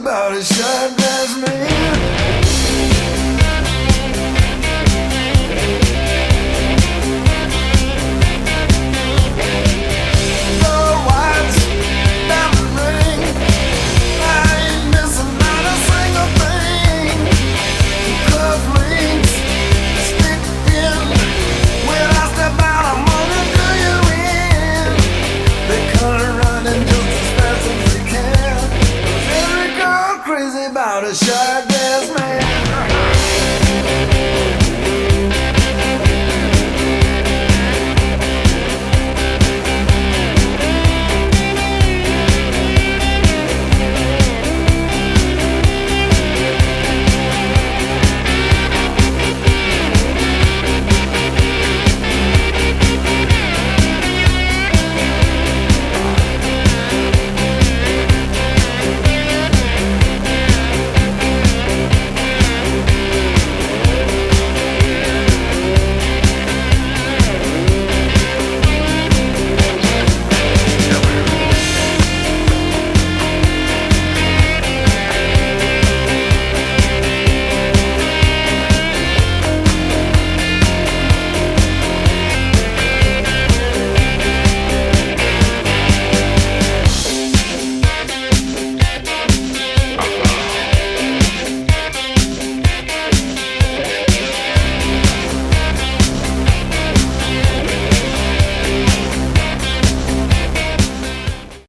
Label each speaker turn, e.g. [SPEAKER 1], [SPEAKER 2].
[SPEAKER 1] About a shot glass man. The white diamond ring, I ain't missing not a single thing. Cufflinks stick in when I step out. I'm gonna do you in. They come running just as fast as they can. Every girl crazy about a shot glass man.